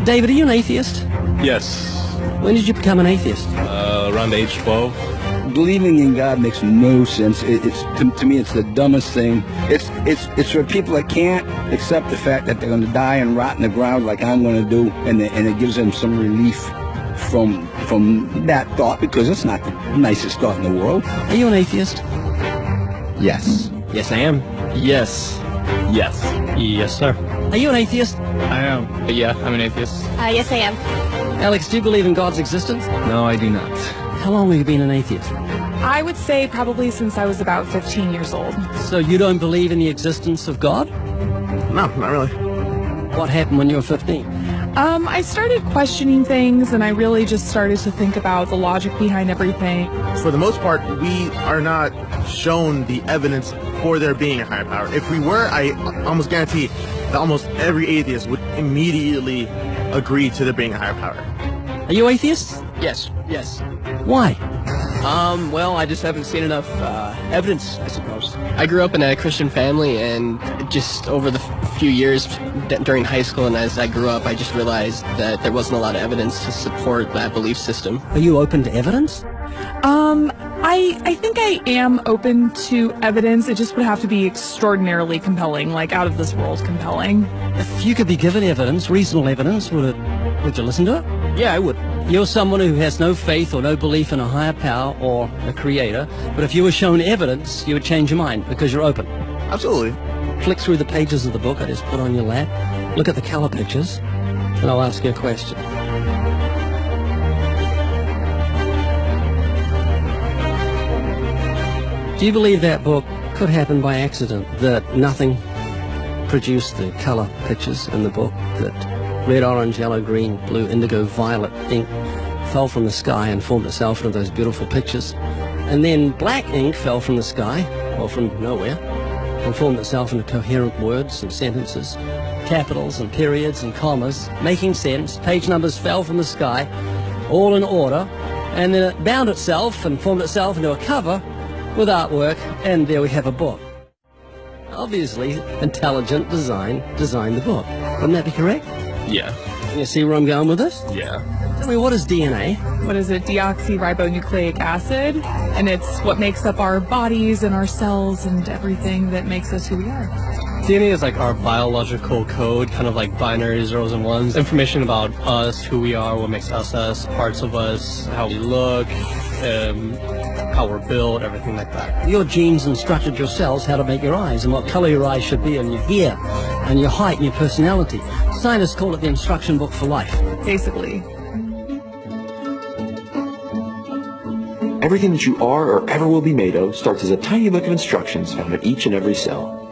David, are you an atheist? Yes. When did you become an atheist? Around age 12. Believing in God makes no sense. It's to me, it's the dumbest thing. It's for people that can't accept the fact that they're going to die and rot in the ground like I'm going to do, and it gives them some relief from that thought, because it's not the nicest thought in the world. Are you an atheist? Yes. Yes, I am. Yes. Yes. Yes, sir. Are you an atheist? I am. Yeah, I'm an atheist. Yes, I am. Alex, do you believe in God's existence? No, I do not. How long have you been an atheist? I would say probably since I was about 15 years old. So you don't believe in the existence of God? No, not really. What happened when you were 15? I started questioning things, and I really just started to think about the logic behind everything. For the most part, we are not shown the evidence for there being a higher power. If we were, I almost guarantee that almost every atheist would immediately agree to there being a higher power. Are you atheists? Yes, yes. Why? Well, I just haven't seen enough evidence, I suppose. I grew up in a Christian family, and just over the few years during high school and as I grew up, I just realized that there wasn't a lot of evidence to support that belief system. Are you open to evidence? I think I am open to evidence. It just would have to be extraordinarily compelling, like out of this world compelling. If you could be given evidence, reasonable evidence, would you listen to it? Yeah, I would. You're someone who has no faith or no belief in a higher power or a creator, but if you were shown evidence, you would change your mind because you're open. Absolutely. Flick through the pages of the book I just put on your lap, look at the color pictures, and I'll ask you a question. Do you believe that book could happen by accident, that nothing produced the color pictures in the book, that red, orange, yellow, green, blue, indigo, violet ink fell from the sky and formed itself into those beautiful pictures, and then black ink fell from the sky, or from nowhere, and formed itself into coherent words and sentences, capitals and periods and commas, making sense, page numbers fell from the sky, all in order, and then it bound itself and formed itself into a cover with artwork, and there we have a book. Obviously, intelligent design designed the book. Wouldn't that be correct? Yeah. Can you see where I'm going with this? Yeah. Tell me, what is DNA? What is it? Deoxyribonucleic acid. And it's what makes up our bodies and our cells and everything that makes us who we are. DNA is like our biological code, kind of like binary zeros and ones. Information about us, who we are, what makes us, parts of us, how we look, how we're built, everything like that. Your genes instructed your cells how to make your eyes and what color your eyes should be, and your hair and your height and your personality. Scientists call it the instruction book for life. Basically. Everything that you are or ever will be made of starts as a tiny book of instructions found in each and every cell.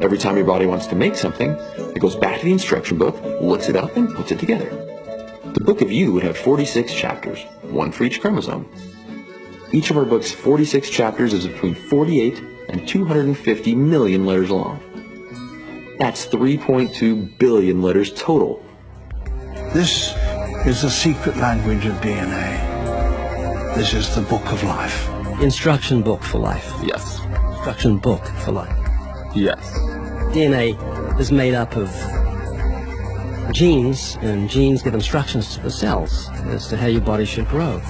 Every time your body wants to make something, it goes back to the instruction book, looks it up, and puts it together. The book of you would have 46 chapters, one for each chromosome. Each of our book's 46 chapters is between 48 and 250 million letters long. That's 3.2 billion letters total. This is the secret language of DNA. This is the book of life. Instruction book for life. Yes. Instruction book for life. Yes. DNA is made up of genes, and genes give instructions to the cells as to how your body should grow.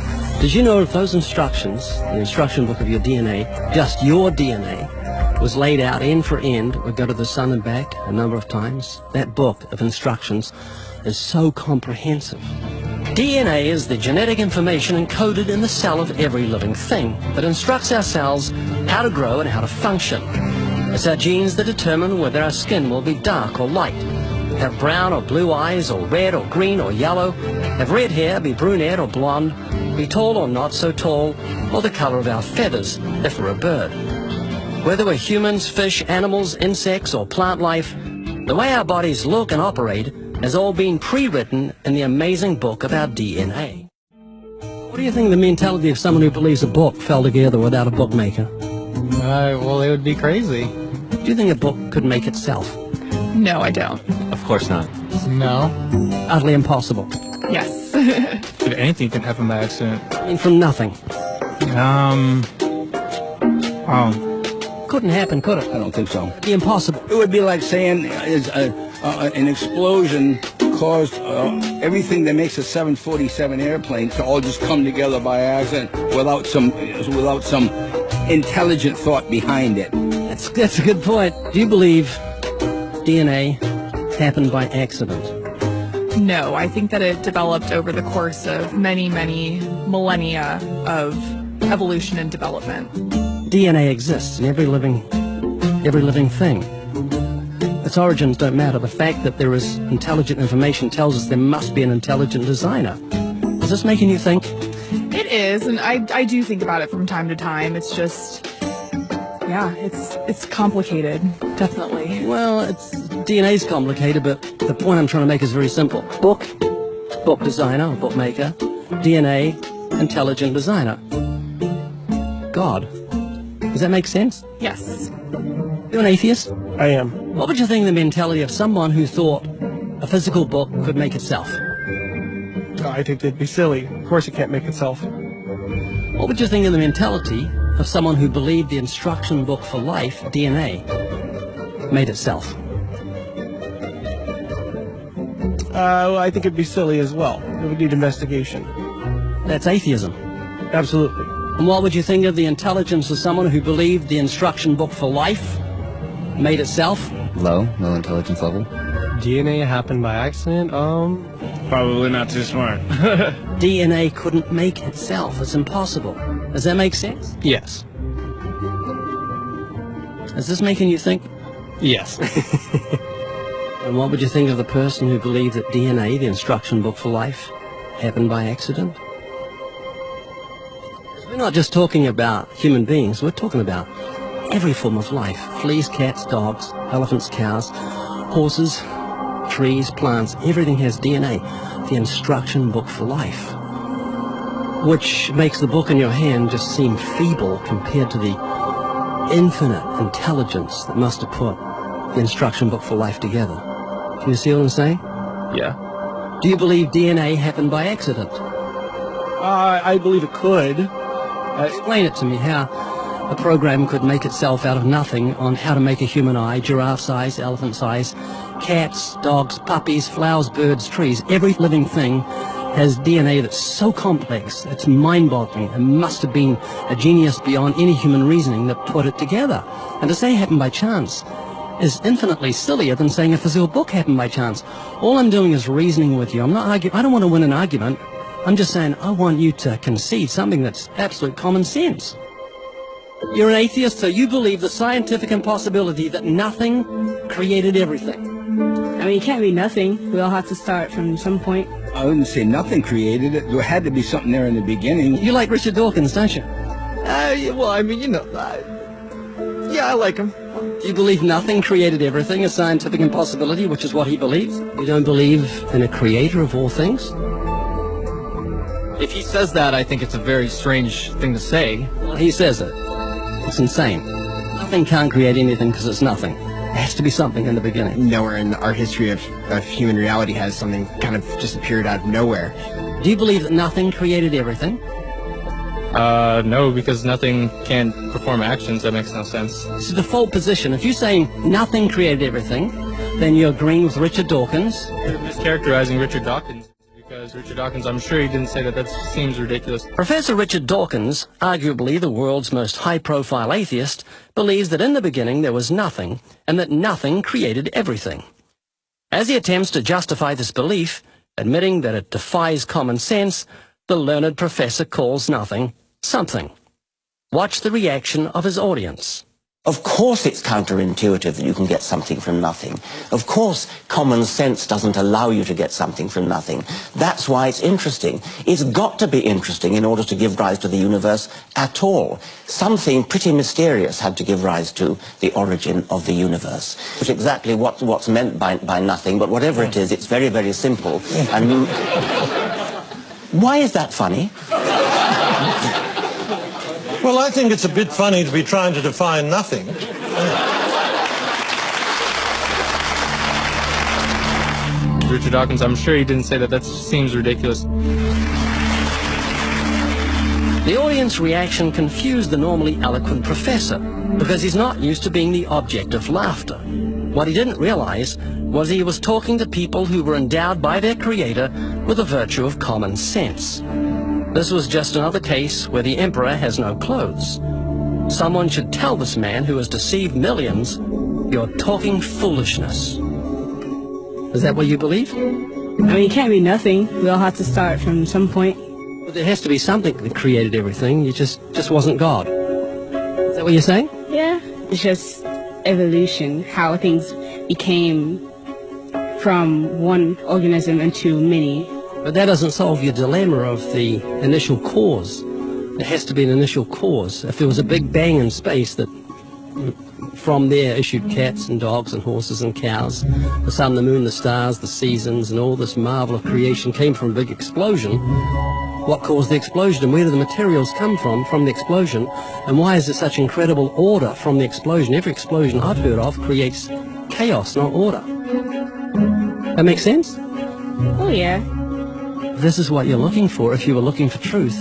Did you know if those instructions, the instruction book of your DNA, just your DNA, was laid out end for end, would go to the sun and back a number of times? That book of instructions is so comprehensive. DNA is the genetic information encoded in the cell of every living thing that instructs our cells how to grow and how to function. It's our genes that determine whether our skin will be dark or light, have brown or blue eyes, or red or green or yellow, have red hair, be brunette or blonde, be tall or not so tall, or the color of our feathers if we're a bird. Whether we're humans, fish, animals, insects, or plant life, the way our bodies look and operate has all been pre-written in the amazing book of our DNA. What do you think of the mentality of someone who believes a book fell together without a bookmaker? Well, they would be crazy. Do you think a book could make itself? No, I don't. Of course not. No. Utterly impossible. Yes. Anything can happen by accident. I mean, from nothing. Couldn't happen, could it? I don't think so. It'd be impossible. It would be like saying an explosion caused everything that makes a 747 airplane to all just come together by accident without some intelligent thought behind it. That's a good point. Do you believe DNA happened by accident? No, I think that it developed over the course of many, many millennia of evolution and development. DNA exists in every living thing. Its origins don't matter. The fact that there is intelligent information tells us there must be an intelligent designer. Is this making you think? It is, and I do think about it from time to time. It's just, yeah, it's complicated, definitely. Well, DNA's complicated, but the point I'm trying to make is very simple. Book designer, bookmaker, DNA, intelligent designer. God. Does that make sense? Yes. You're an atheist? I am. What would you think of the mentality of someone who thought a physical book could make itself? I think they'd be silly. Of course it can't make itself. What would you think of the mentality of someone who believed the instruction book for life, DNA, made itself? I think it'd be silly as well. It would need investigation. That's atheism. Absolutely. And what would you think of the intelligence of someone who believed the instruction book for life made itself? Low intelligence level. DNA happened by accident? Probably not too smart. DNA couldn't make itself. It's impossible. Does that make sense? Yes. Is this making you think? Yes. And what would you think of the person who believed that DNA, the instruction book for life, happened by accident? We're not just talking about human beings, we're talking about every form of life. Fleas, cats, dogs, elephants, cows, horses, trees, plants, everything has DNA, the instruction book for life. Which makes the book in your hand just seem feeble compared to the infinite intelligence that must have put the instruction book for life together. Can you see what I'm saying? Yeah. Do you believe DNA happened by accident? I believe it could. Explain it to me, how a program could make itself out of nothing on how to make a human eye, giraffe size, elephant size, cats, dogs, puppies, flowers, birds, trees. Every living thing has DNA that's so complex, it's mind-boggling. It must have been a genius beyond any human reasoning that put it together. And to say it happened by chance is infinitely sillier than saying a physical book happened by chance. All I'm doing is reasoning with you. I'm not arguing. I don't want to win an argument. I'm just saying I want you to concede something that's absolute common sense. You're an atheist, so you believe the scientific impossibility that nothing created everything. I mean, it can't be nothing. We all have to start from some point. I wouldn't say nothing created it. There had to be something there in the beginning. You like Richard Dawkins, don't you? Well, I mean, you know, yeah, I like him. Do you believe nothing created everything, a scientific impossibility, which is what he believes? You don't believe in a creator of all things? If he says that, I think it's a very strange thing to say. Well, he says it. It's insane. Nothing can't create anything because it's nothing. There has to be something in the beginning. Nowhere in our history of human reality has something kind of just appeared out of nowhere. Do you believe that nothing created everything? No, because nothing can perform actions. That makes no sense. It's the default position. If you're saying nothing created everything, then you're agreeing with Richard Dawkins. You're mischaracterizing Richard Dawkins. Because Richard Dawkins, I'm sure he didn't say that. That seems ridiculous. Professor Richard Dawkins, arguably the world's most high-profile atheist, believes that in the beginning there was nothing, and that nothing created everything. As he attempts to justify this belief, admitting that it defies common sense, the learned professor calls nothing something. Watch the reaction of his audience. Of course it's counterintuitive that you can get something from nothing. Of course common sense doesn't allow you to get something from nothing. That's why it's interesting. It's got to be interesting in order to give rise to the universe at all. Something pretty mysterious had to give rise to the origin of the universe. Which exactly what's meant by nothing, but whatever it is, it's very, very simple. And why is that funny? Well, I think it's a bit funny to be trying to define nothing. Richard Dawkins, I'm sure he didn't say that. That seems ridiculous. The audience reaction confused the normally eloquent professor because he's not used to being the object of laughter. What he didn't realize was he was talking to people who were endowed by their creator with the virtue of common sense. This was just another case where the emperor has no clothes. Someone should tell this man who has deceived millions, "You're talking foolishness." Is that what you believe? I mean, it can't be nothing. We all have to start from some point. But there has to be something that created everything. You just wasn't God. Is that what you're saying? Yeah. It's just evolution, how things became from one organism into many. But that doesn't solve your dilemma of the initial cause. There has to be an initial cause. If there was a big bang in space that from there issued cats and dogs and horses and cows, the sun, the moon, the stars, the seasons, and all this marvel of creation came from a big explosion, what caused the explosion, and where do the materials come from the explosion, and why is there such incredible order from the explosion? Every explosion I've heard of creates chaos, not order. That makes sense? Oh, yeah. This is what you're looking for if you were looking for truth.